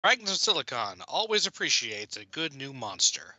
Fragments of Silicon always appreciates a good new monster.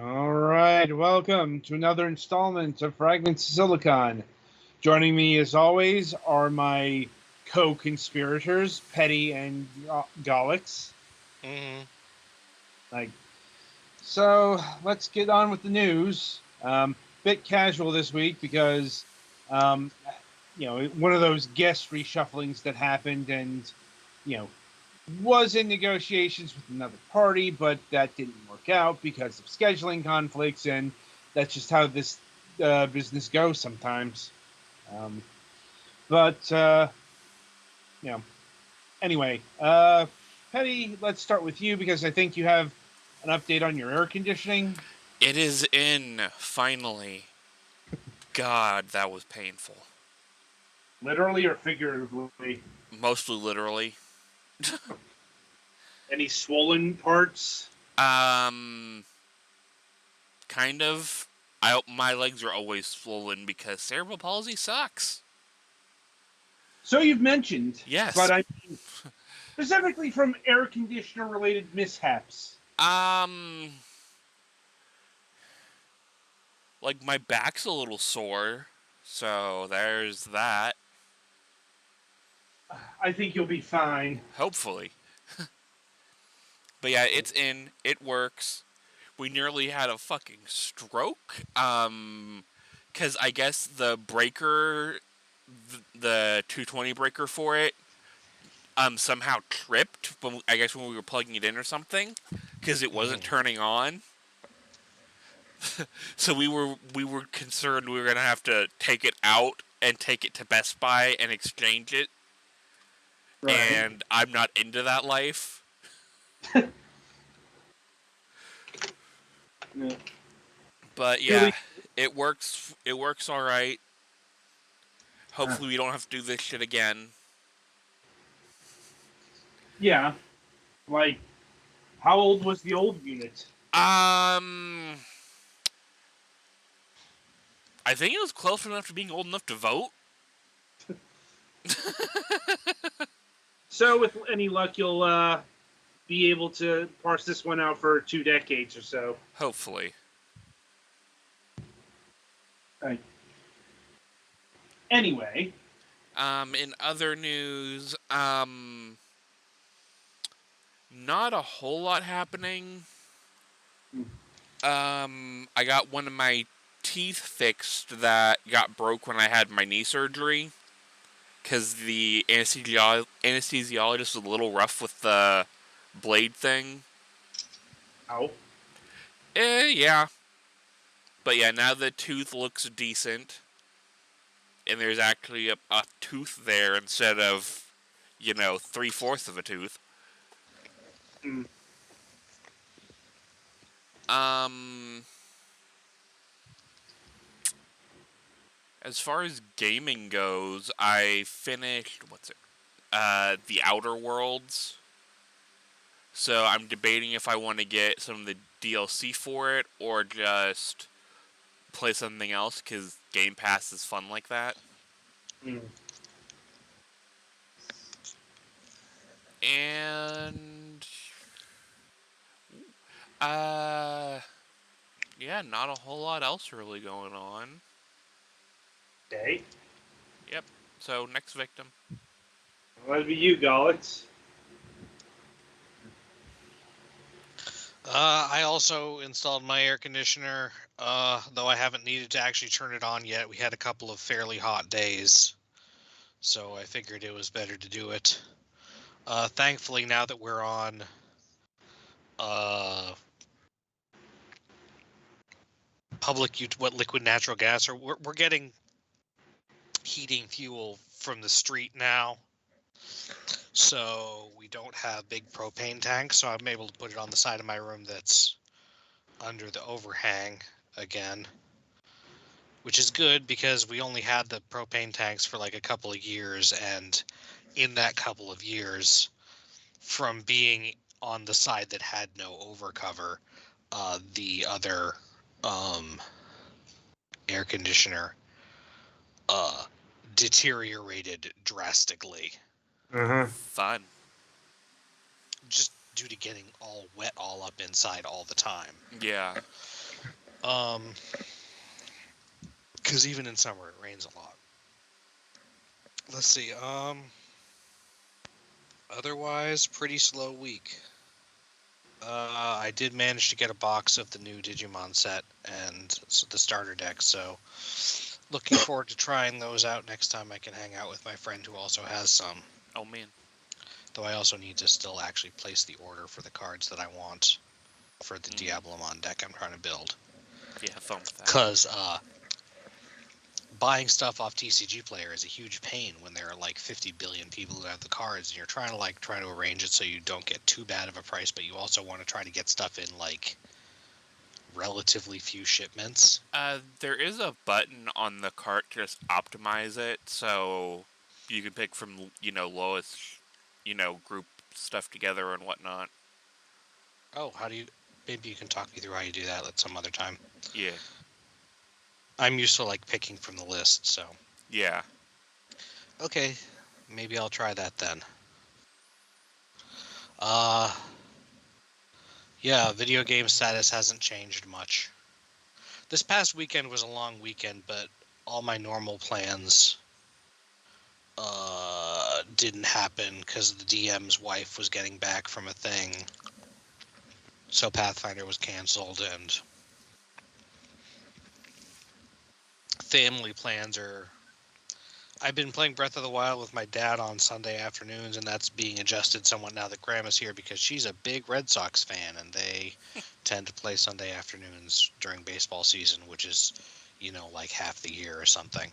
All right, welcome to another installment of Fragments of Silicon. Joining me, as always, are my co-conspirators, Petty and Gollix. Mm-hmm. Like, so let's get on with the news. Bit casual this week because, um, one of those guest reshufflings that happened, and you know, was in negotiations with another party, but that didn't work out because of scheduling conflicts, and that's just how this business goes sometimes. Um, but you know, anyway, Petty, let's start with you because I think you have an update on your air conditioning. It is in, finally. God, that was painful. Literally or figuratively? Mostly literally. Any swollen parts? Um, kind of. My legs are always swollen because cerebral palsy sucks. So you've mentioned, Yes. but I mean specifically from air conditioner related mishaps. Um, like my back's a little sore, so there's that. I think you'll be fine. Hopefully. But yeah, it's in. It works. We nearly had a fucking stroke. Because I guess the breaker, the 220 breaker for it, somehow tripped. I guess when we were plugging it in or something, because it wasn't turning on. So we were concerned we were gonna have to take it out and take it to Best Buy and exchange it. Right. And I'm not into that life. Yeah. But yeah, Really? it works. It works all right. Hopefully we don't have to do this shit again. Yeah. Like, how old was the old unit? Um, I think it was close enough to being old enough to vote. So, with any luck, you'll be able to parse this one out for 2 decades or so. Hopefully. Right. Anyway. In other news, not a whole lot happening. I got one of my teeth fixed that got broke when I had my knee surgery. Because the anesthesiologist was a little rough with the blade thing. Ow. Yeah. But yeah, now the tooth looks decent. And there's actually a tooth there instead of, 3/4 of a tooth. Mm. Um, as far as gaming goes, I finished The Outer Worlds. So I'm debating if I want to get some of the DLC for it or just play something else because Game Pass is fun like that. Mm. And uh yeah, not a whole lot else really going on. Okay. Yep. So next victim. Well, that'd be you, Gollix. I also installed my air conditioner, though I haven't needed to actually turn it on yet. We had a couple of fairly hot days, so I figured it was better to do it. Thankfully, now that we're on uh, liquid natural gas, or we're getting heating fuel from the street now. So we don't have big propane tanks, so I'm able to put it on the side of my room that's under the overhang again, which is good because we only had the propane tanks for like a couple of years, and in that couple of years, from being on the side that had no overcover, the other air conditioner deteriorated drastically, Fun. just due to getting all wet all up inside all the time. Yeah. Because even in summer it rains a lot. Let's see. Otherwise, pretty slow week. I did manage to get a box of the new Digimon set and the starter deck, so looking forward to trying those out next time I can hang out with my friend who also has some. Oh man. Though I also need to still actually place the order for the cards that I want for the Diablomon deck I'm trying to build. Yeah, have fun with that. Because buying stuff off TCG Player is a huge pain when there are like 50 billion people who have the cards, and you're trying to arrange it so you don't get too bad of a price, but you also want to try to get stuff in like relatively few shipments. There is a button on the cart to just optimize it, so you can pick from lowest, group stuff together and whatnot. Oh, how do you? Maybe you can talk me through how you do that at some other time. Yeah. I'm used to like picking from the list, so. Yeah. Okay, maybe I'll try that then. Yeah, video game status hasn't changed much. This past weekend was a long weekend, but all my normal plans didn't happen because the DM's wife was getting back from a thing. So Pathfinder was canceled, and family plans are... I've been playing Breath of the Wild with my dad on Sunday afternoons, and that's being adjusted somewhat now that Grandma's here because she's a big Red Sox fan, and they tend to play Sunday afternoons during baseball season, which is, like half the year or something.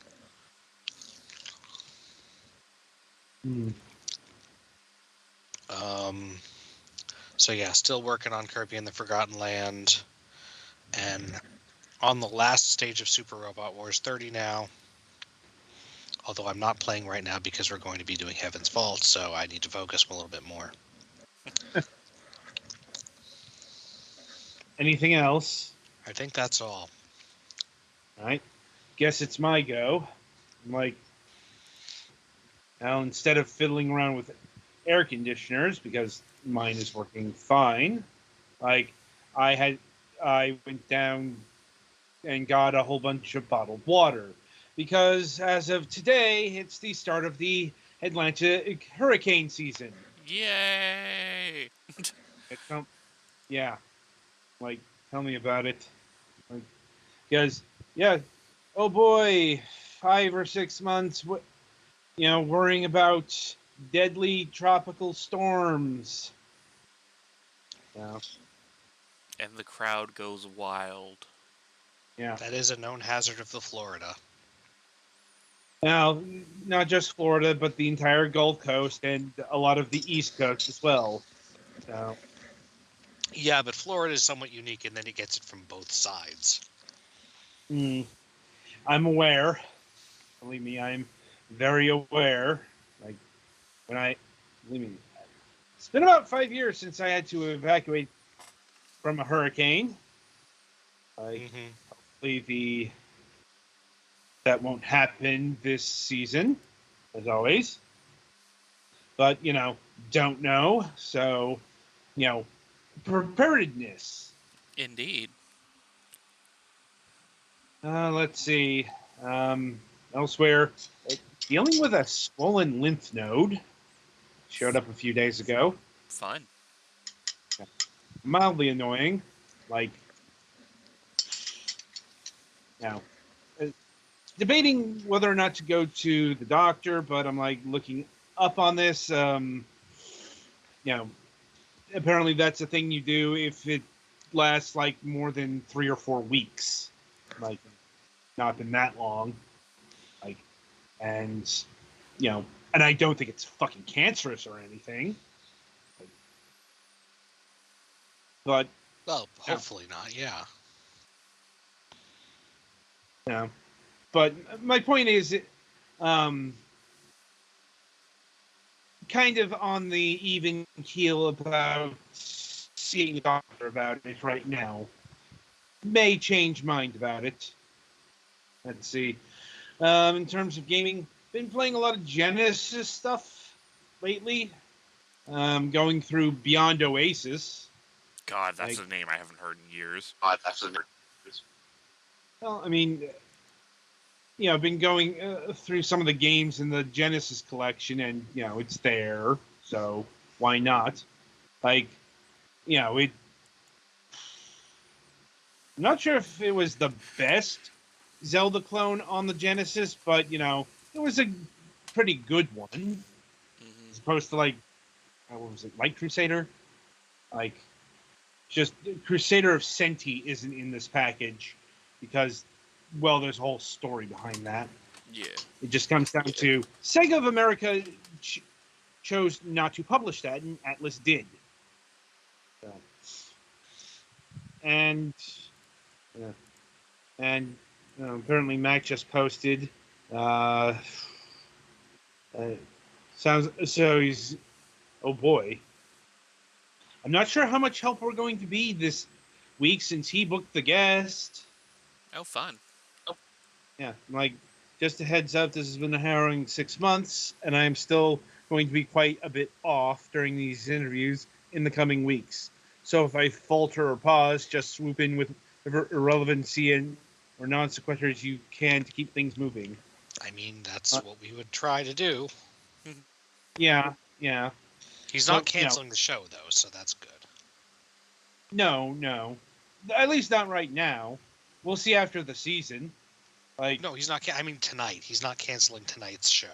So yeah, still working on Kirby and the Forgotten Land, and on the last stage of Super Robot Wars 30 now. Although I'm not playing right now because we're going to be doing Heaven's Vault, so I need to focus a little bit more. Anything else? I think that's all. All right. Guess it's my go. I'm like, now instead of fiddling around with air conditioners because mine is working fine, like I went down and got a whole bunch of bottled water because as of today, it's the start of the Atlantic hurricane season. Yay! Yeah, like tell me about it. Like, because yeah, oh boy, 5 or 6 months. Worrying about deadly tropical storms. Yeah. And the crowd goes wild. Yeah. That is a known hazard of the Florida. Now, not just Florida, but the entire Gulf Coast and a lot of the East Coast as well. So, Yeah, but Florida is somewhat unique, and then it gets it from both sides. I'm aware. Believe me, I'm very aware. Like believe me, it's been about 5 years since I had to evacuate from a hurricane. Hopefully that won't happen this season, as always. But don't know. So, preparedness. Indeed. Let's see. Elsewhere, dealing with a swollen lymph node showed up a few days ago. Fun. Mildly annoying. Like, debating whether or not to go to the doctor, but I'm like looking up on this. Apparently that's a thing you do if it lasts like more than 3 or 4 weeks. Like, not been that long. Like, and and I don't think it's fucking cancerous or anything. But Well, hopefully not. Yeah. but my point is, um, kind of on the even keel about seeing a doctor about it right now. May change mind about it. Let's see. In terms of gaming, been playing a lot of Genesis stuff lately. Going through Beyond Oasis. God, that's Like, a name I haven't heard in years. well, I mean, I've been going through some of the games in the Genesis collection, and it's there, so why not? Like, it. I'm not sure if it was the best Zelda clone on the Genesis, but it was a pretty good one, as opposed to like what was it, Light Crusader? Like, just Crusader of Senti isn't in this package because, well, there's a whole story behind that. Yeah. It just comes down to Sega of America chose not to publish that, and Atlas did. So, and uh, and apparently Mac just posted. Uh, sounds so he's. Oh boy, I'm not sure how much help we're going to be this week since he booked the guest. Oh, fun. Yeah, like, just a heads up, this has been a harrowing 6 months, and I am still going to be quite a bit off during these interviews in the coming weeks. So if I falter or pause, just swoop in with irrelevancy and or non sequiturs you can to keep things moving. I mean, that's what we would try to do. Yeah. He's not But canceling the show, though, so that's good. no, at least not right now. We'll see after the season. Like, No, he's not. I mean, tonight. He's not canceling tonight's show.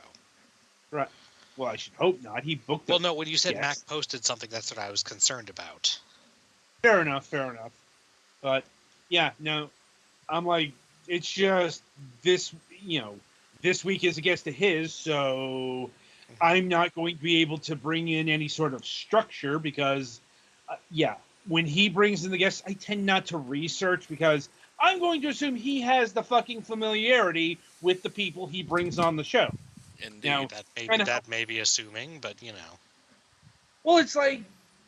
right. Well, I should hope not. He booked. Well, no. When you said guest. Mac posted something, that's what I was concerned about. Fair enough. But yeah, no, I'm like, it's just this. This week is against his, so I'm not going to be able to bring in any sort of structure because, when he brings in the guests, I tend not to research because I'm going to assume he has the fucking familiarity with the people he brings on the show. Indeed. That may be assuming, but Well, it's like,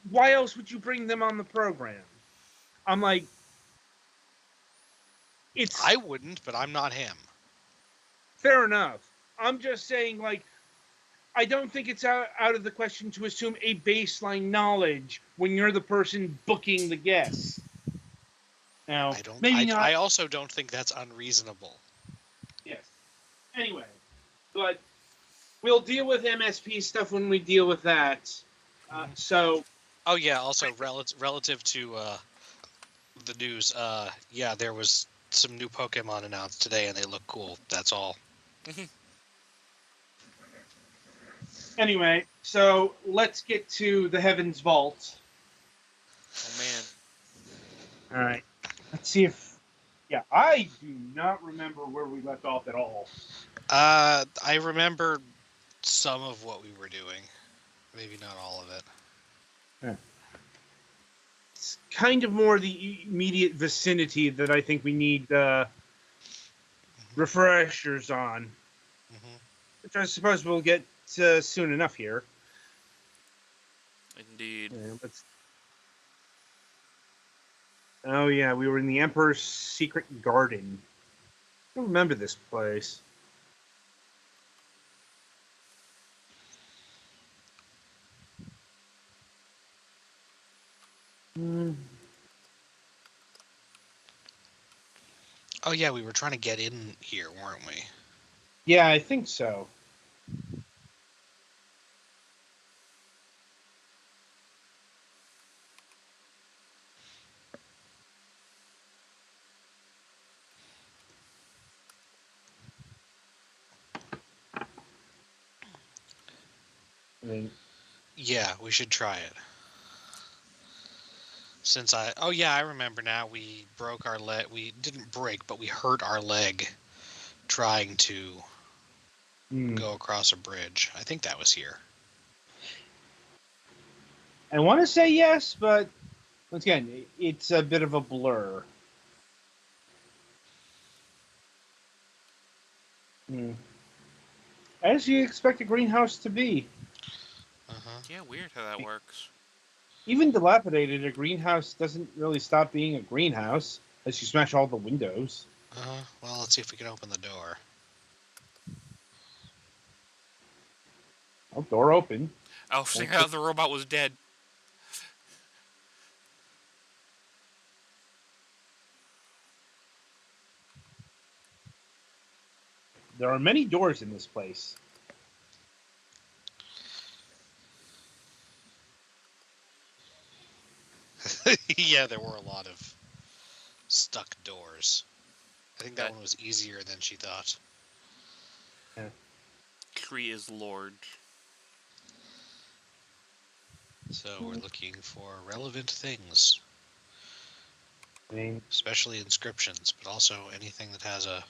why else would you bring them on the program? I'm like, I wouldn't, but I'm not him. Fair enough. I'm just saying, like, I don't think it's out of the question to assume a baseline knowledge when you're the person booking the guests. Now, maybe not. I also don't think that's unreasonable. Yes. Anyway, but we'll deal with MSP stuff when we deal with that. So. Oh yeah. Also, relative to the news, there was some new Pokemon announced today, and they look cool. That's all. Anyway, so let's get to the Heaven's Vault. Oh man. All right. Let's see if. Yeah, I do not remember where we left off at all. I remember some of what we were doing, maybe not all of it. Yeah. It's kind of more the immediate vicinity that I think we need refreshers on, which I suppose we'll get soon enough here. Indeed. Yeah, oh yeah, we were in the Emperor's Secret Garden. I don't remember this place. Oh yeah, we were trying to get in here, weren't we? Yeah, I think so. Yeah, we should try it. I remember now, we broke our leg. We didn't break, but we hurt our leg trying to go across a bridge. I think that was here. I want to say yes, but once again, it's a bit of a blur. As you expect a greenhouse to be. Uh-huh. Yeah, weird how that works. Even dilapidated, a greenhouse doesn't really stop being a greenhouse unless you smash all the windows. Uh-huh. Well, let's see if we can open the door. Oh, door open. I was thinking how the robot was dead. There are many doors in this place. Yeah, there were a lot of stuck doors. I think that That one was easier than she thought. tree is Lord. So we're looking for relevant things, I mean, especially inscriptions, but also anything that has a...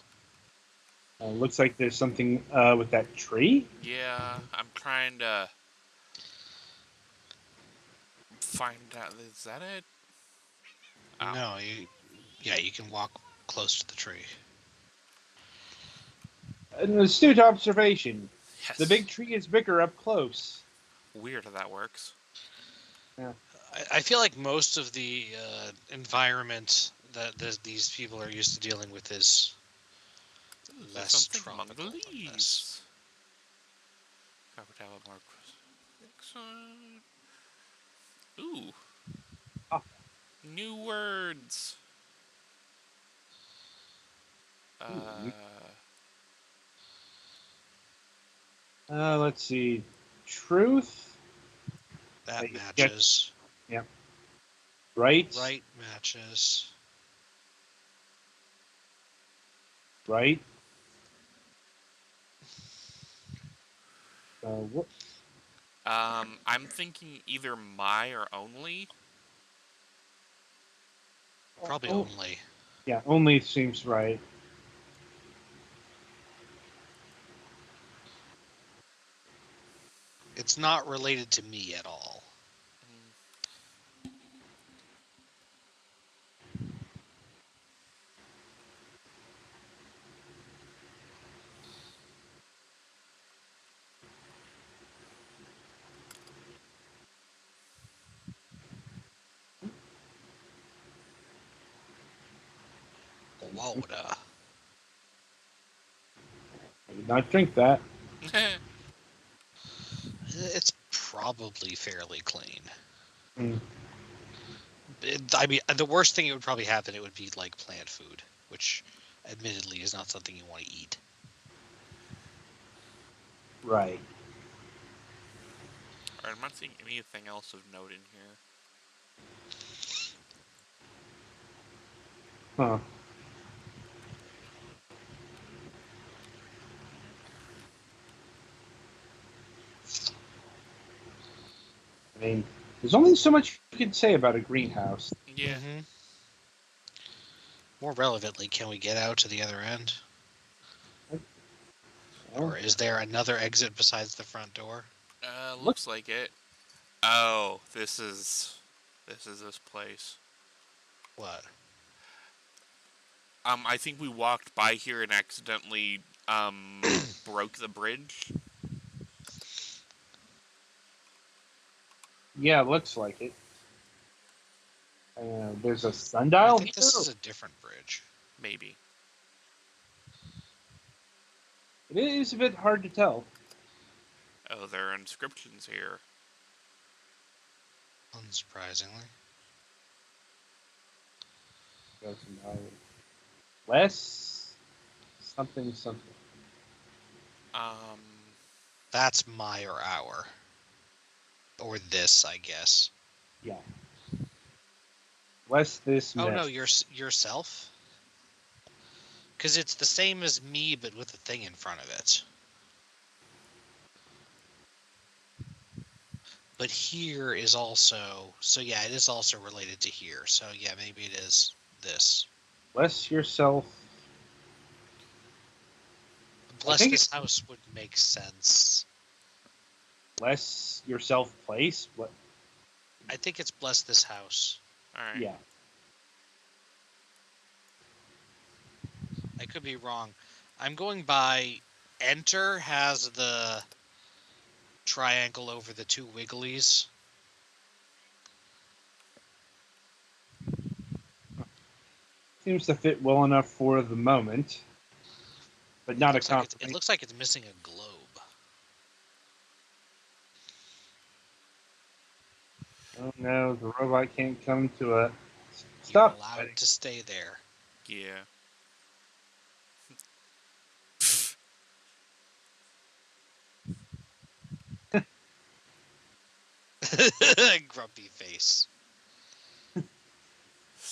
looks like there's something with that tree. Yeah, I'm trying to find out. Is that it? Oh, No, yeah, you can walk close to the tree. An astute observation. The yes. big tree is bigger up close. Weird how that works. I feel like most of the environment that these people are used to dealing with is Ooh, there's less something among the tropical than this. leaves. Copper tablet mark. Excellent. Ooh. Ah. New words. Let's see. Truth. That I get, matches. yeah. Right. Right matches. Right. What? I'm thinking either my or only. Probably Oh, only. yeah, only seems right. It's not related to me at all. Water. I did not drink that. It's probably fairly clean. Mm. I mean, the worst thing it would probably happen, it would be like plant food, which admittedly is not something you want to eat. Right. Alright, I'm not seeing anything else of note in here. Huh. I mean, there's only so much you can say about a greenhouse. Yeah. Mm-hmm. More relevantly, can we get out to the other end? Or is there another exit besides the front door? Looks like it. Oh, this is this place. What? I think we walked by here and accidentally broke the bridge. Yeah, looks like it. There's a I sundial think here. this is a different bridge. Maybe. It is a bit hard to tell. Oh, there are inscriptions here. Unsurprisingly. Less something something. Um, That's my or our. Or this, I guess. Yeah. Less this. Oh mess. no, yourself? Because it's the same as me, but with a thing in front of it. But here is also... So yeah, it is also related to here. So yeah, maybe it is this. Less yourself. Bless think this house would make sense. Bless yourself place. What? I think it's bless this house. All right. Yeah. I could be wrong. I'm going by enter has the triangle over the two wigglies. Seems to fit well enough for the moment, but not a It confirmation. looks like it's missing a globe. Oh no, the robot can't come to a You're stop. allowed to stay there. Yeah. Grumpy face.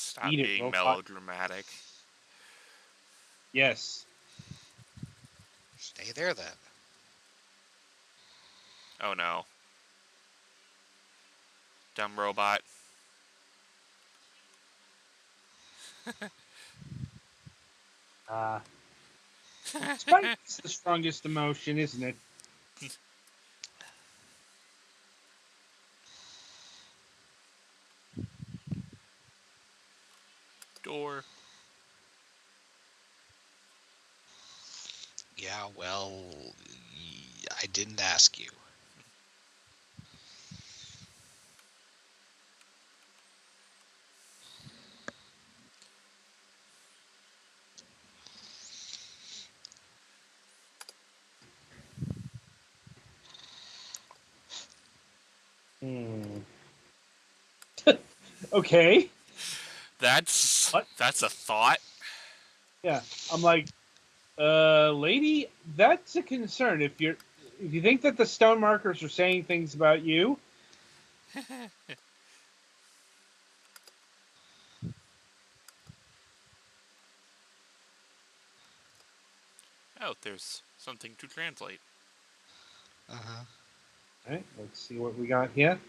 Stop Eat it, being robot. melodramatic. Yes. Stay there then. Oh no. Dumb robot. Spite is the strongest emotion, isn't it? Door. Yeah, well, I didn't ask you. Okay. That's What? a thought. Yeah. I'm like, lady, that's a concern. If you think that the stone markers are saying things about you, Oh, there's something to translate. Uh-huh. all right, let's see what we got here.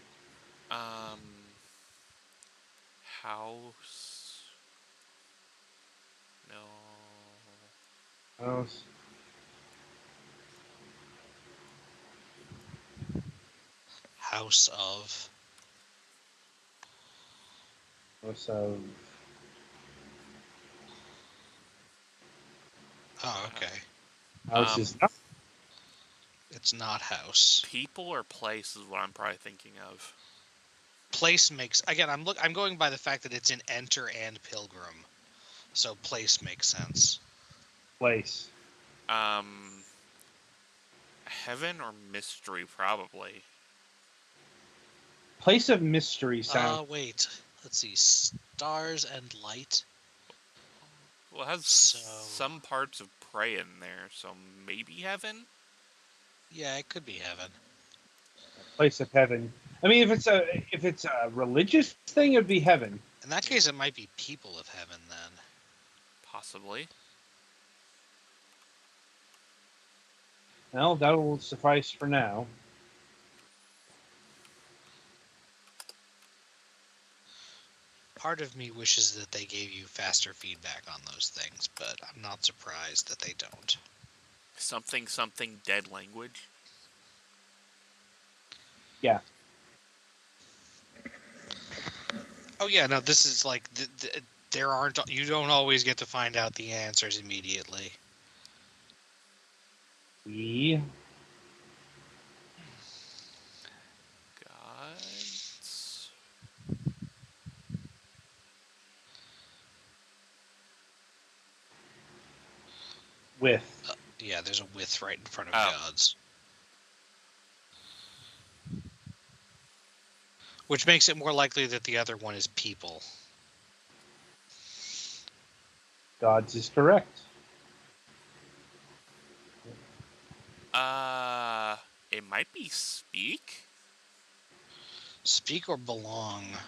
Um, house. No. Oh, House of. so Oh, okay. house is not It's not house. People or place is what I'm probably thinking of. Place makes again. I'm going by the fact that it's in enter and pilgrim, so place makes sense. place. Um, heaven or mystery, probably. Place of mystery sound. Wait. Let's see. Stars and light. Well, it has So some parts of prey in there, so maybe heaven? yeah, it could be heaven. Place of heaven. I mean, if it's a religious thing, it'd be heaven. In that case, it might be people of heaven then. Possibly. Well, that will suffice for now. Part of me wishes that they gave you faster feedback on those things, but I'm not surprised that they don't. Something, something, dead language. Yeah. Oh yeah, no, this is like there aren't. You don't always get to find out the answers immediately. We Gods. with Yeah, there's a with right in front of Oh. gods, which makes it more likely that the other one is people. gods is correct. It might be speak. Speak or belong.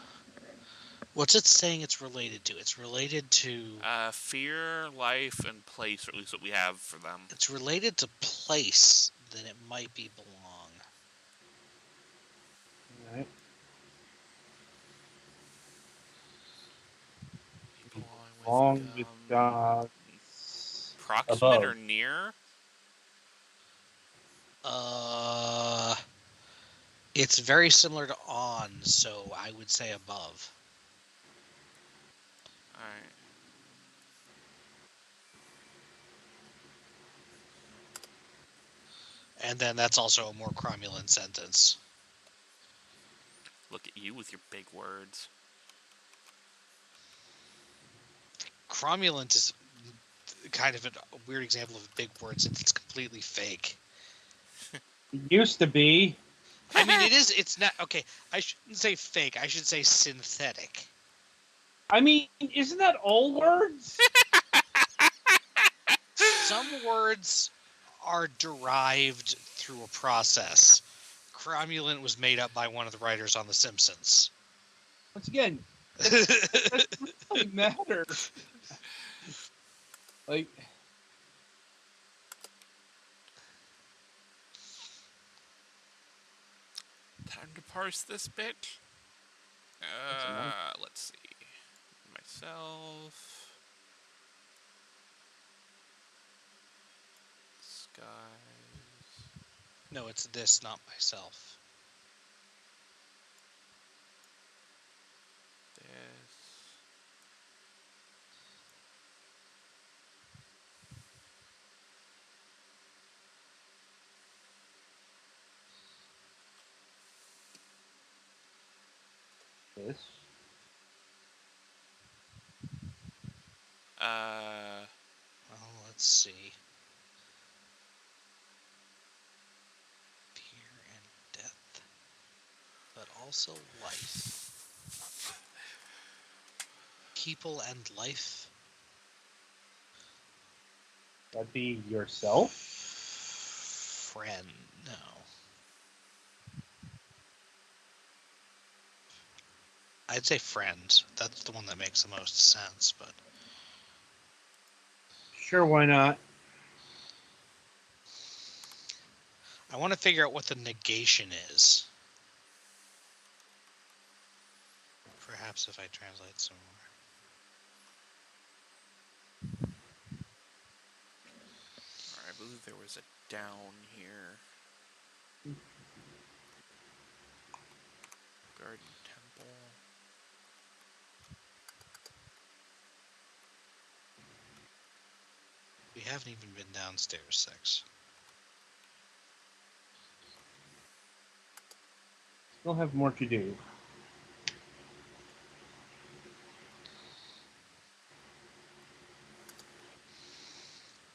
What's it saying it's related to? It's related to. Fear, life, and place, or at least what we have for them. It's related to place. Then it might be belong. All right. Belong Along with um, gods proximate above. or near? Uh, it's very similar to on, so I would say above. All right. And then that's also a more cromulent sentence. Look at you with your big words. Cromulent is kind of a weird example of a big word since it's completely fake. It used to be. I mean, it is. It's not okay. I shouldn't say fake. I should say synthetic. I mean, isn't that all words? Some words are derived through a process. Cromulent was made up by one of the writers on The Simpsons. Once again, that doesn't really matter. Like, Time to parse this bit. that's annoying. Let's see. Myself. Skies. No, it's this, not myself. This. This. Well, let's see. Fear and death, but also life. People and life. That'd be yourself. Friend. No. I'd say friend. That's the one that makes the most sense, but Sure, why not? I want to figure out what the negation is. Perhaps if I translate some more. I believe there was a down here. Garden temple. We haven't even been downstairs, Six. Still have more to do.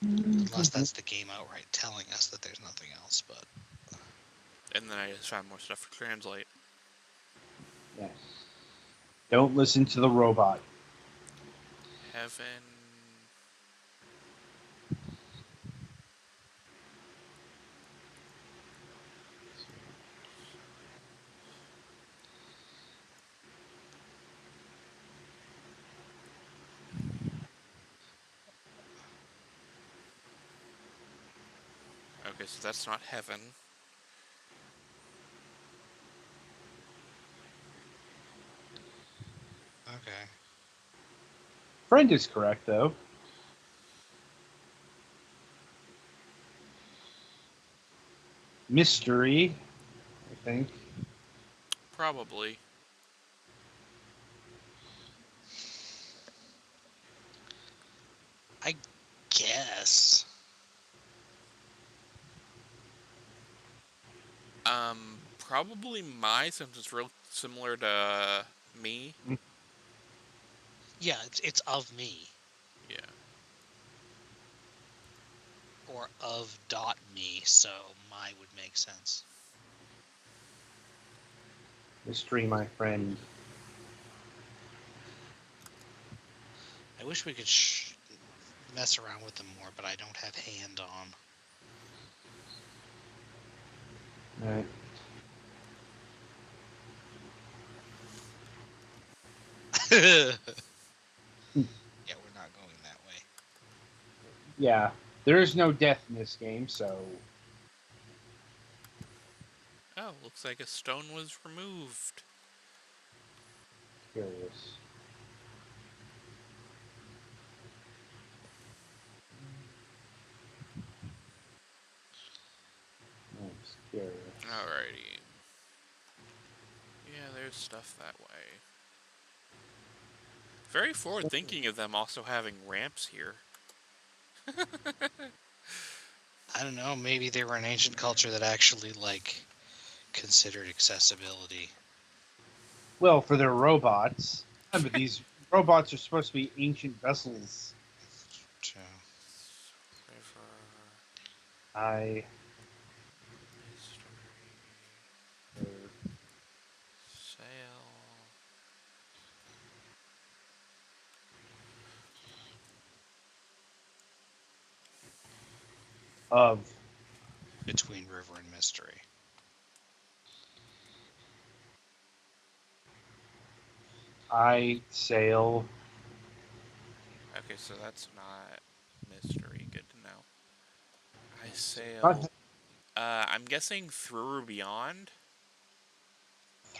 Unless that's the game outright telling us that there's nothing else, but And then I just found more stuff to translate. Yes. Don't listen to the robot. Heaven. Okay, so that's not heaven. okay. Friend is correct, though. Mystery, I think. Probably. I guess. Probably my, since it's real similar to me. Yeah, it's of me. Yeah. Or of dot me, so my would make sense. Mystery, my friend. I wish we could mess around with them more, but I don't have hand on. Alright. Yeah, we're not going that way. Yeah. There is no death in this game, so. Oh, looks like a stone was removed. Curious. Alrighty. Yeah, there's stuff that way. Very forward thinking of them also having ramps here. I don't know. Maybe they were an ancient culture that actually considered accessibility. Well, for their robots. Remember, these robots are supposed to be ancient vessels. So, River I mystery sail. of between river and mystery. I sail. Okay, so that's not mystery. Good to know. I Not sail. I'm guessing through or beyond.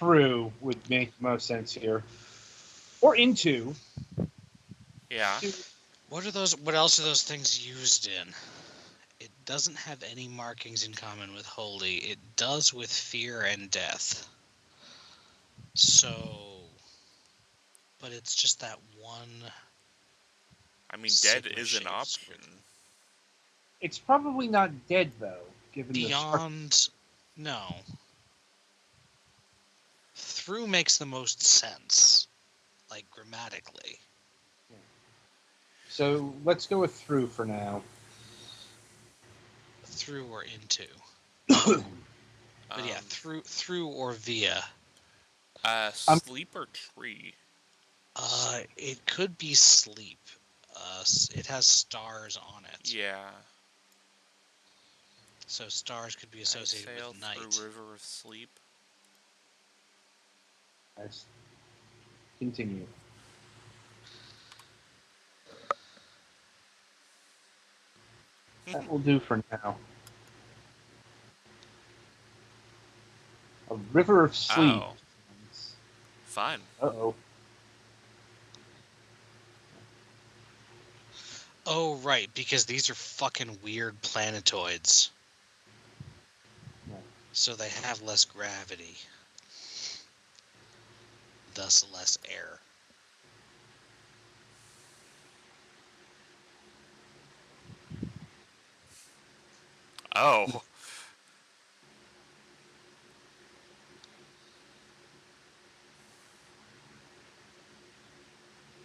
through would make most sense here, or into. Yeah. What else are those things used in? It doesn't have any markings in common with holy. It does with fear and death. So, but it's just that one I mean, dead is an sigma-shaped squiggle. option. It's probably not dead though, given the structure. Beyond, no. Through makes the most sense, grammatically. So let's go with through for now. Through or into. I'm But yeah, through or via. Sleep or tree? It could be sleep. It has stars on it. Yeah. So stars could be I associated sail with night. through river of sleep. continue. That will do for now. A river of sleep. Oh, fun. Uh-oh. Oh, right, because these are fucking weird planetoids. Yeah. So they have less gravity. Thus less air. Oh.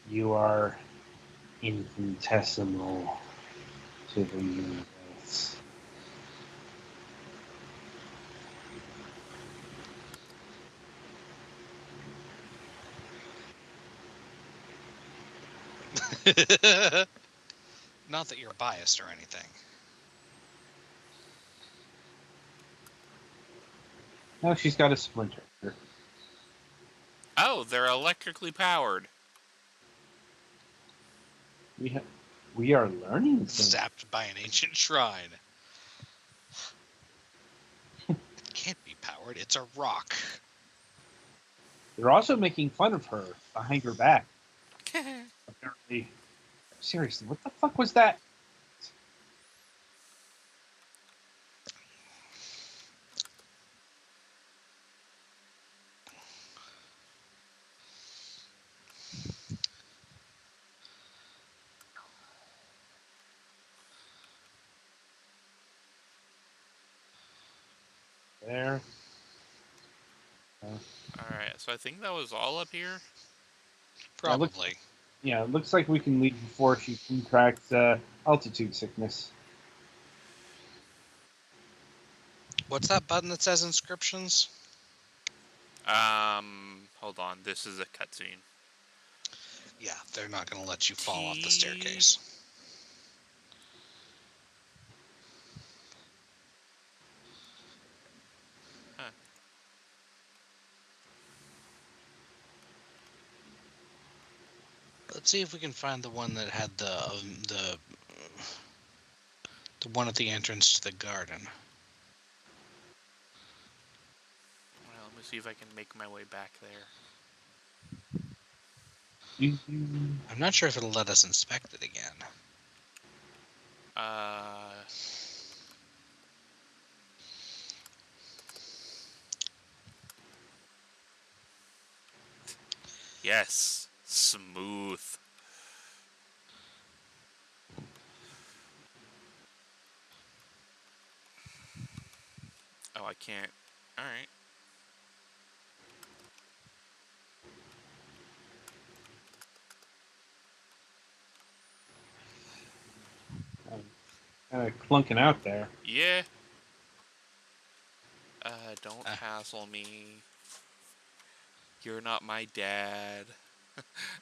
You are infinitesimal to the universe. Not that you're biased or anything. Now she's got a splinter. Oh, they're electrically powered. We are learning things. Zapped by an ancient shrine. It can't be powered. It's a rock. They're also making fun of her behind her back. Apparently. Seriously, what the fuck was that? There. Alright, so I think that was all up here. Probably. It looks like we can leave before she contracts altitude sickness. What's that button that says inscriptions? Hold on. This is a cutscene. Yeah, they're not going to let you fall off the T- staircase. Huh. Let's see if we can find the one that had the one at the entrance to the garden. Well, let me see if I can make my way back there. I'm not sure if it'll let us inspect it again. Yes. Smooth. Oh, I can't. Alright. Kind of clunking out there. Yeah. Don't Ah, hassle me. You're not my dad.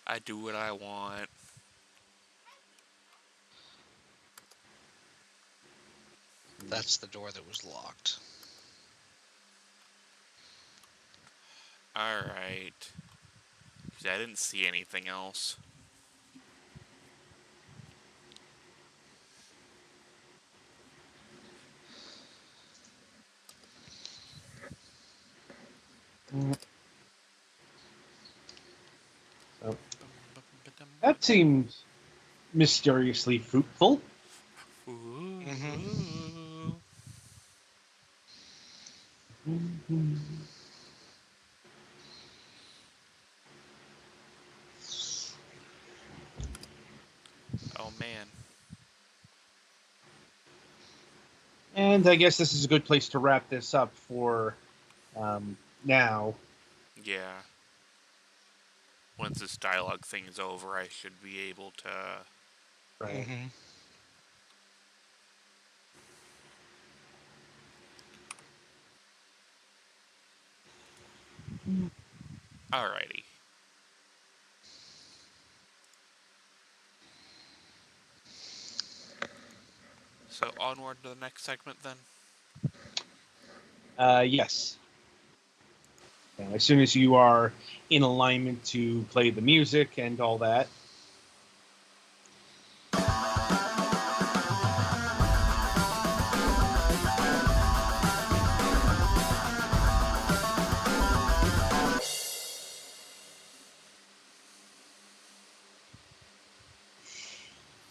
I do what I want. that's the door that was locked. Alright. I didn't see anything else. So that seems mysteriously fruitful. Mm-hmm. Ooh. Oh man. And I guess this is a good place to wrap this up for now. Yeah. Once this dialogue thing is over, I should be able to. Right. Mm-hmm. Alrighty. So onward to the next segment then. Yes. As soon as you are in alignment to play the music and all that.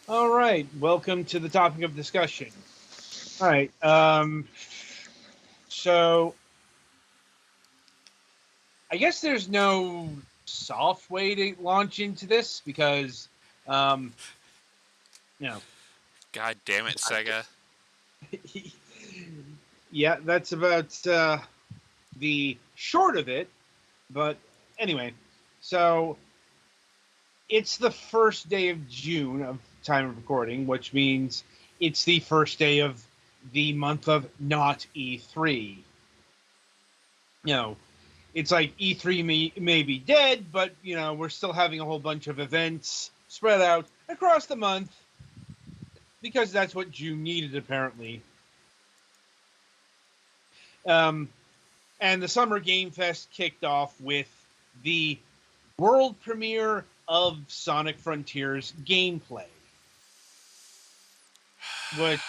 All right. Welcome to the topic of discussion. All right. So I guess there's no soft way to launch into this because, um, you know, God damn it, Sega. yeah, that's about the short of it. But anyway, so it's the first day of June of time of recording, which means it's the first day of the month of not E3. You know, it's like E3 may be dead, but we're still having a whole bunch of events spread out across the month because that's what June needed apparently. Um, and the Summer Game Fest kicked off with the world premiere of Sonic Frontiers gameplay, which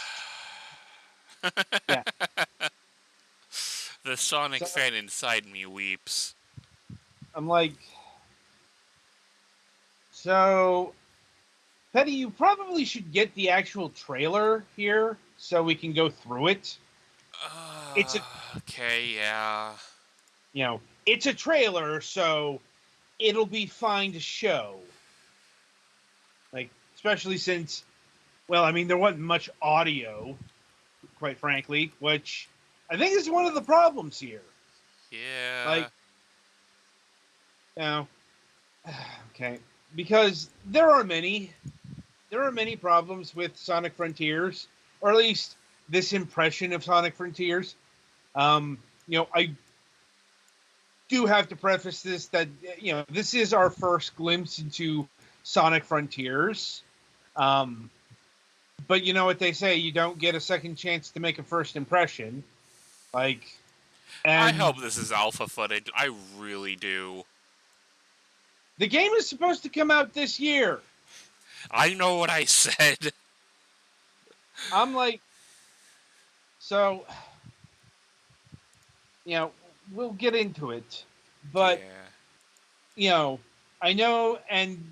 yeah, The Sonic so fan inside me weeps. I'm like, so Petty, you probably should get the actual trailer here so we can go through it. It's a Okay, yeah. it's a trailer, so it'll be fine to show. Like, especially since, well, I mean, there wasn't much audio, quite frankly, which I think is one of the problems here. Yeah. Like, you know, okay, because there are many problems with Sonic Frontiers, or at least this impression of Sonic Frontiers. I do have to preface this that this is our first glimpse into Sonic Frontiers. Um, but you know what they say, you don't get a second chance to make a first impression. Like, I and hope this is alpha footage. I really do. the game is supposed to come out this year. I know what I said. I'm like, so, we'll get into it. But, Yeah. you know, I know, and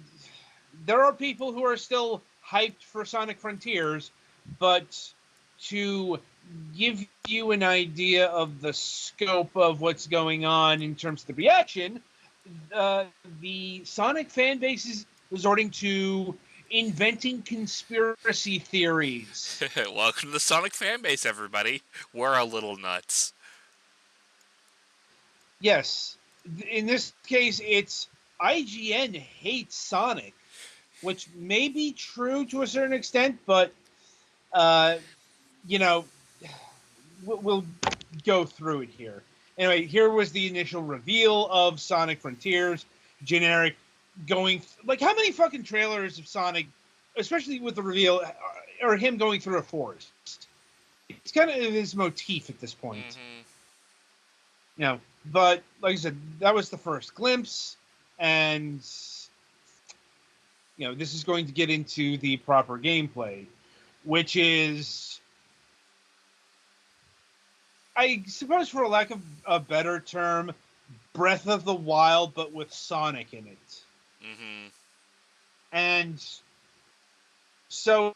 there are people who are still hyped for Sonic Frontiers, but to give you an idea of the scope of what's going on in terms of the reaction, the Sonic fan base is resorting to inventing conspiracy theories. Welcome to the Sonic fanbase, everybody. We're a little nuts. Yes, in this case, it's IGN hates Sonic, which may be true to a certain extent, but uh, you know, we'll go through it here. Anyway, here was the initial reveal of Sonic Frontiers, generic, going like how many fucking trailers of Sonic, especially with the reveal, are him going through a forest. It's kind of his motif at this point. Mm-hmm. You know, but like I said, that was the first glimpse, and this is going to get into the proper gameplay, which is, I suppose, for a lack of a better term, Breath of the Wild, but with Sonic in it. Mm-hmm. And so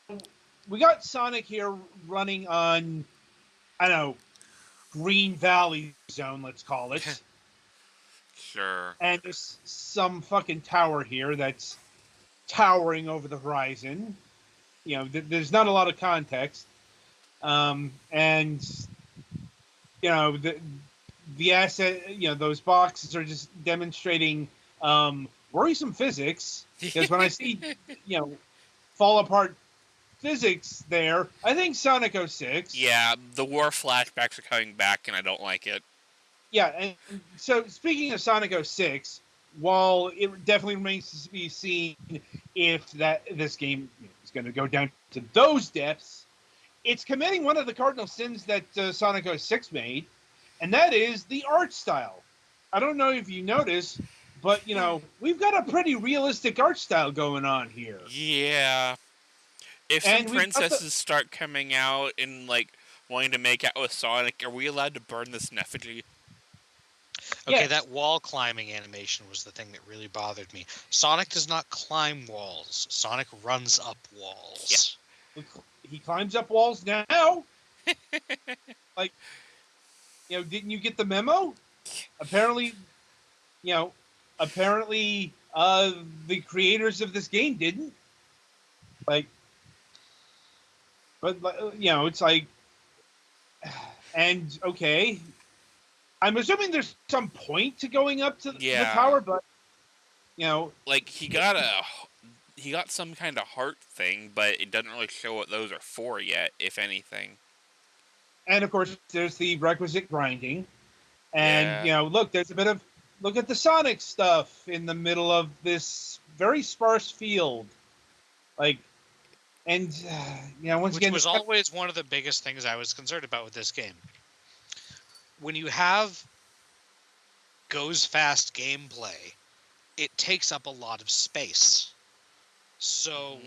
we got Sonic here running on, I don't know, Green Valley Zone, let's call it. Sure. And there's some fucking tower here that's towering over the horizon. There's not a lot of context. And, the asset, those boxes are just demonstrating worrisome physics. Because when I see, fall apart physics there, I think Sonic 06. Yeah, the war flashbacks are coming back, and I don't like it. Yeah, and so speaking of Sonic 06, while it definitely remains to be seen if this game is going to go down to those depths, it's committing one of the cardinal sins that Sonic 06 made, and that is the art style. I don't know if you noticed, but we've got a pretty realistic art style going on here. Yeah. If some And we've got princesses start coming out and, like, wanting to make out with Sonic, are we allowed to burn this in effigy? Okay, yes. that wall climbing animation was the thing that really bothered me. Sonic does not climb walls. Sonic runs up walls. He climbs up walls now. Like, didn't you get the memo? Apparently, apparently, the creators of this game didn't. Like, but it's like, and okay, I'm assuming there's some point to going up to the tower, but like he got some kind of heart thing, but it doesn't really show what those are for yet, if anything. And of course, there's the requisite grinding, and there's a bit of look at the Sonic stuff in the middle of this very sparse field, like, and once again, which was always one of the biggest things I was concerned about with this game. When you have goes fast gameplay, it takes up a lot of space. So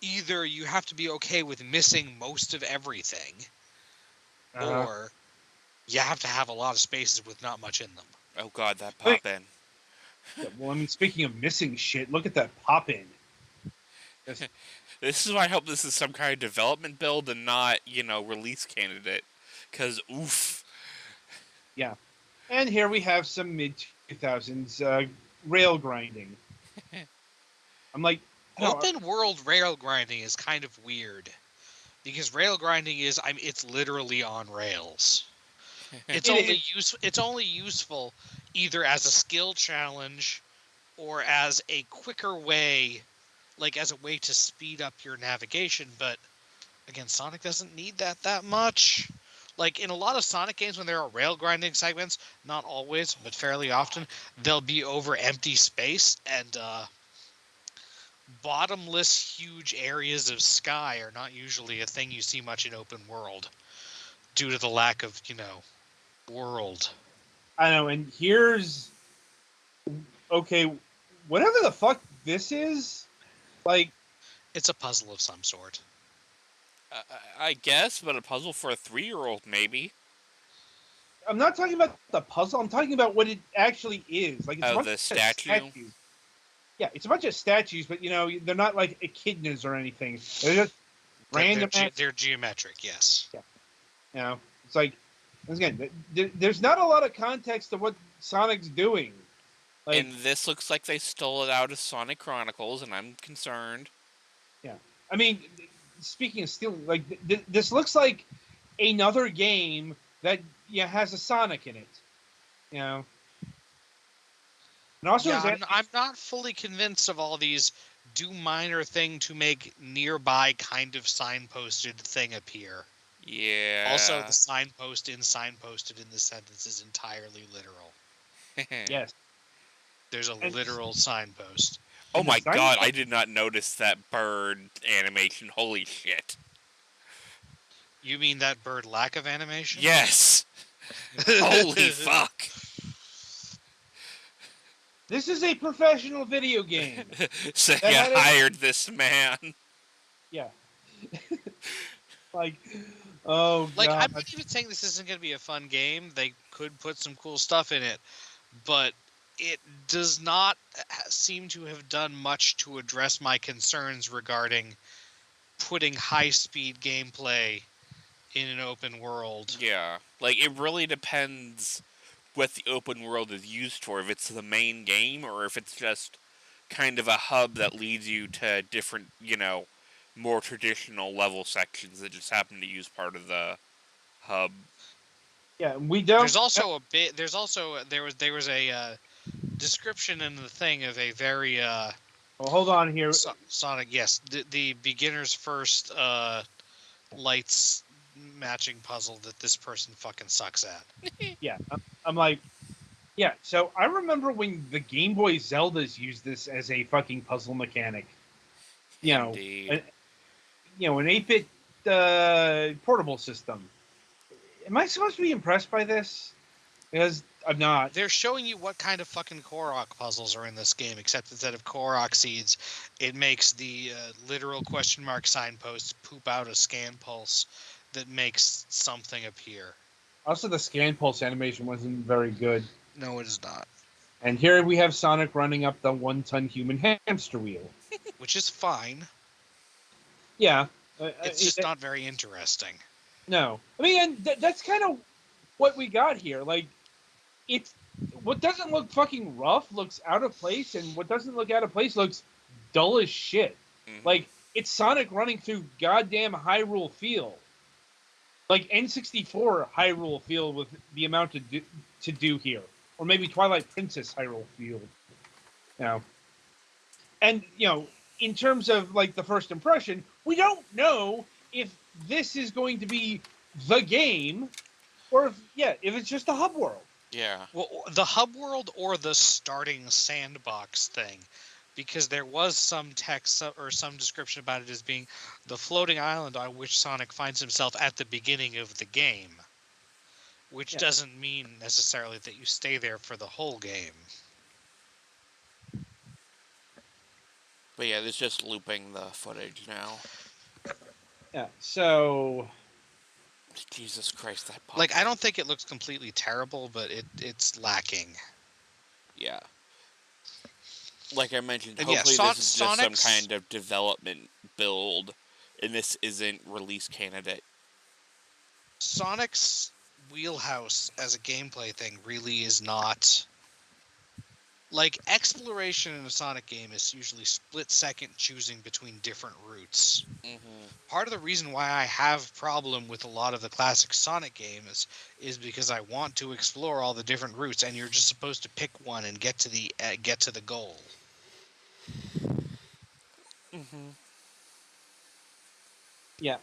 either you have to be okay with missing most of everything, or you have to have a lot of spaces with not much in them. Oh god, that pop in. Yeah, well, I mean, speaking of missing shit, look at that pop in. This is why I hope this is some kind of development build and not, release candidate. Because, oof. Yeah. And here we have some mid-2000s rail grinding. I'm like... Open world rail grinding is kind of weird. Because rail grinding is, it's literally on rails. It's only useful either as a skill challenge or as a quicker way, like as a way to speed up your navigation. But again, Sonic doesn't need that much. Like in a lot of Sonic games, when there are rail grinding segments, not always, but fairly often, they'll be over empty space, and bottomless huge areas of sky are not usually a thing you see much in open world due to the lack of, world. I know, and here's... Okay, whatever the fuck this is, like... It's a puzzle of some sort. I guess, but a puzzle for a 3-year-old, maybe. I'm not talking about the puzzle. I'm talking about what it actually is. Like, it's a bunch the of statue? statues. Yeah, it's a bunch of statues, but, they're not like echidnas or anything. They're just random... They're geometric, yes. Yeah. It's like, once again, there's not a lot of context to what Sonic's doing. Like, And this looks like they stole it out of Sonic Chronicles, and I'm concerned. yeah. I mean, speaking of stealing, like this looks like another game that has a Sonic in it. You know, and also Yeah, is I'm not fully convinced of all these do minor thing to make nearby kind of signposted thing appear. Yeah. Also, the signpost in signposted in this sentence is entirely literal. yes, There's a and, literal signpost. Oh and the my god, sign. I did not notice that bird animation. Holy shit. You mean that bird lack of animation? Yes! Holy fuck. This is a professional video game So that you had a hired this man. yeah. Like, oh Like, I'm god, not even saying this isn't going to be a fun game. They could put some cool stuff in it, but it does not seem to have done much to address my concerns regarding putting high-speed gameplay in an open world. Yeah. Like, it really depends what the open world is used for. If it's the main game, or if it's just kind of a hub that leads you to different, more traditional level sections that just happen to use part of the hub. yeah, we don't. There's also a bit. There was a description in the thing of a very Well, hold on here. Sonic. Yes, the beginner's first lights matching puzzle that this person fucking sucks at. Yeah, I'm like, yeah. So I remember when the Game Boy Zeldas used this as a fucking puzzle mechanic. Indeed. An 8-bit portable system. Am I supposed to be impressed by this? Because I'm not. They're showing you what kind of fucking Korok puzzles are in this game, except instead of Korok seeds, it makes the literal question mark signposts poop out a scan pulse that makes something appear. Also, the scan pulse animation wasn't very good. No, it is not. And here we have Sonic running up the 1-ton human hamster wheel. Which is fine. Yeah. It's just not very interesting. No. I mean, and that's kind of what we got here. Like, it's what doesn't look fucking rough looks out of place, and what doesn't look out of place looks dull as shit. Mm-hmm. Like, it's Sonic running through goddamn Hyrule Field. Like N64 Hyrule Field with the amount to do here. Or maybe Twilight Princess Hyrule Field. And, in terms of, like, the first impression, we don't know if this is going to be the game, or if it's just a hub world. Yeah. Well, the hub world or the starting sandbox thing, because there was some text or some description about it as being the floating island on which Sonic finds himself at the beginning of the game, which doesn't mean necessarily that you stay there for the whole game. But yeah, it's just looping the footage now. Yeah, so... Jesus Christ, that pop. Like, I don't think it looks completely terrible, but it's lacking. Yeah. Like I mentioned, And hopefully yeah, this is just Sonic's, some kind of development build, and this isn't release candidate. Sonic's wheelhouse as a gameplay thing really is not... Like, exploration in a Sonic game is usually split-second choosing between different routes. Mm-hmm. Part of the reason why I have problem with a lot of the classic Sonic games is because I want to explore all the different routes, and you're just supposed to pick one and get to the goal. Mm-hmm. Yeah.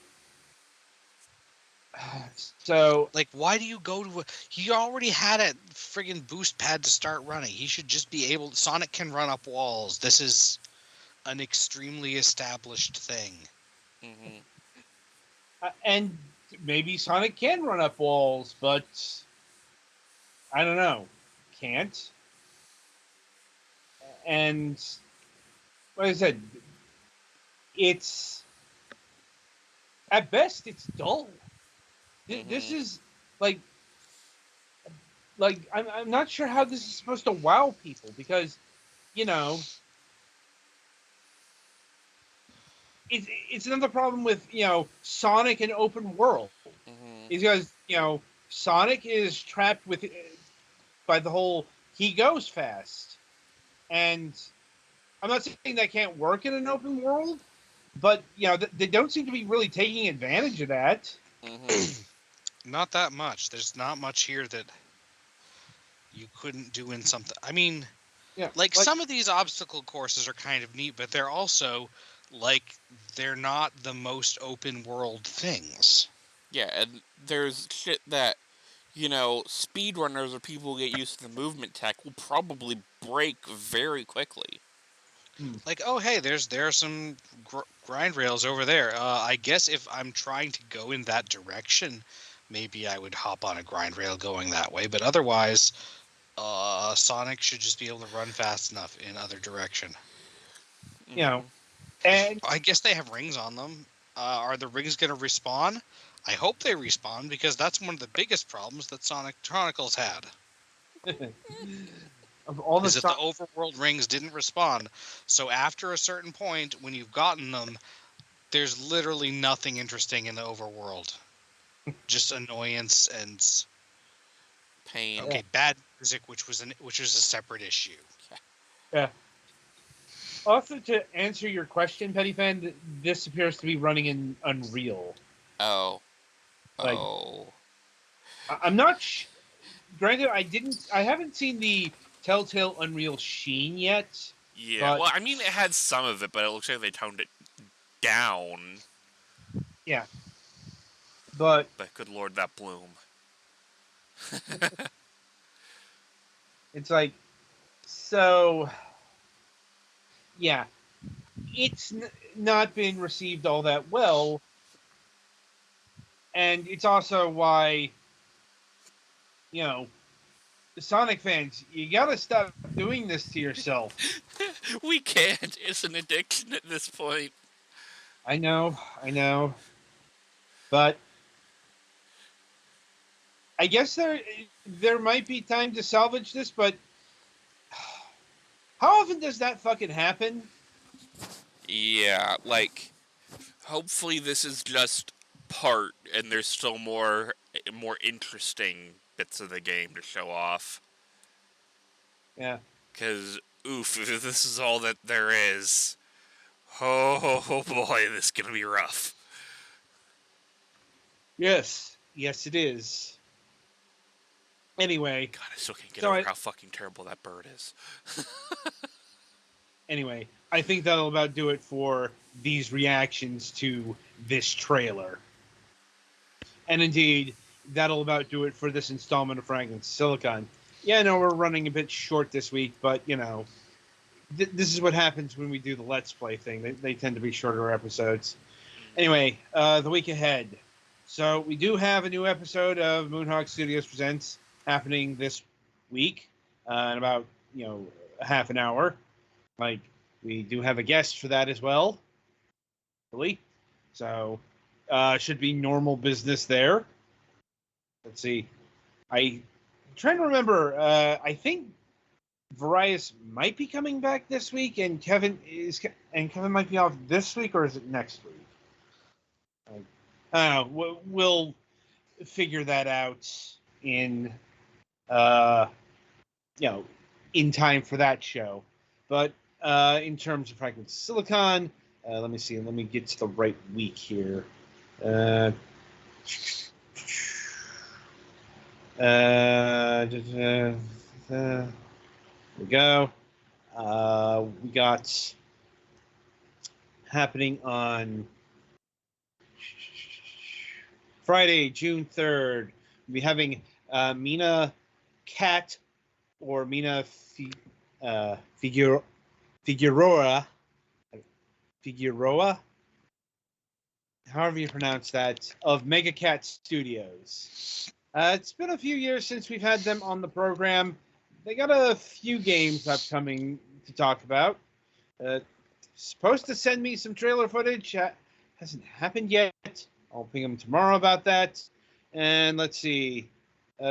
So, like, why do you go to he already had a friggin' boost pad to start running. He should just be able... Sonic can run up walls. This is an extremely established thing. Mm-hmm. And maybe Sonic can run up walls, but I don't know. Can't. And like I said, it's at best it's dull. Mm-hmm. This is like I'm not sure how this is supposed to wow people, because it's another problem with Sonic and open world. Mm-hmm. Is because Sonic is trapped with by the whole he goes fast. And I'm not saying that can't work in an open world, but they don't seem to be really taking advantage of that. Mm-hmm. Not that much. There's not much here that you couldn't do in something. I mean, Yeah, like like some of these obstacle courses are kind of neat, but they're also like they're not the most open world things. Yeah, and there's shit that, speedrunners or people who get used to the movement tech will probably break very quickly. Like, oh hey, there are some grind rails over there. I guess if I'm trying to go in that direction, maybe I would hop on a grind rail going that way. But otherwise, Sonic should just be able to run fast enough in other direction. you know, Mm-hmm. and I guess they have rings on them. Are the rings going to respawn? I hope they respawn because that's one of the biggest problems that Sonic Chronicles had. of all the Is that the stuff. overworld rings didn't respawn. So after a certain point, when you've gotten them, there's literally nothing interesting in the overworld. Just annoyance and Pain. okay, bad music, which was a separate issue. Yeah. Also, to answer your question, Petty Fan, this appears to be running in Unreal. Oh. Like, Oh. I'm not. Granted, I haven't seen the Telltale Unreal Sheen yet, Yeah. but Well, I mean, it had some of it, but it looks like they toned it down. yeah, but But good lord, that bloom. it's like so. Yeah, it's not been received all that well, and it's also why you know Sonic fans, you gotta stop doing this to yourself. We can't. It's an addiction at this point. I know, but I guess there might be time to salvage this. But how often does that fucking happen? Yeah, like, hopefully this is just part, and there's still more interesting bits of the game to show off. Yeah. Because, oof, if this is all that there is, oh boy, this is gonna be rough. Yes, it is. Anyway, God, I still can't get so over how fucking terrible that bird is. I think that'll about do it for these reactions to this trailer. And indeed, that'll about do it for this installment of Fragments Silicon. Yeah, no, we're running a bit short this week, but this is what happens when we do the Let's Play thing. They tend to be shorter episodes. Anyway, the week ahead. So we do have a new episode of Moonhawk Studios Presents happening this week in about a half an hour. Like we do have a guest for that as well. Really, so should be normal business there. Let's see. I'm trying to remember. I think Varius might be coming back this week, and Kevin might be off this week, or is it next week? I don't know. We'll figure that out in uh, in time for that show. But in terms of Fragments Silicon, let me see. Let me get to the right week here. There we go. We got happening on Friday, June 3rd. We'll be having Mina Cat or Mina Figueroa, however you pronounce that, of Mega Cat Studios. It's been a few years since we've had them on the program. They got a few games upcoming to talk about. Supposed to send me some trailer footage. Hasn't happened yet. I'll ping them tomorrow about that. And let's see.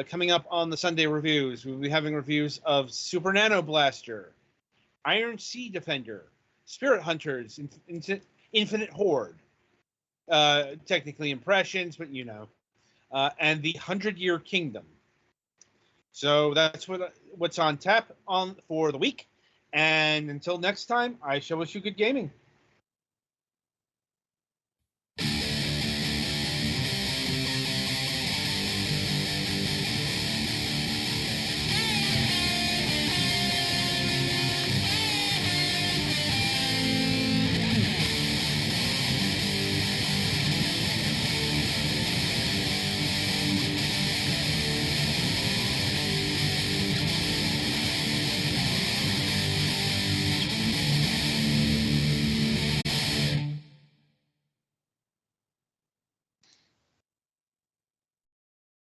Coming up on the Sunday reviews, we'll be having reviews of Super Nano Blaster, Iron Sea Defender, Spirit Hunters, Infinite Horde. Technically impressions, but and the 100-Year Kingdom. So that's what's on tap for the week. And until next time, I shall wish you good gaming.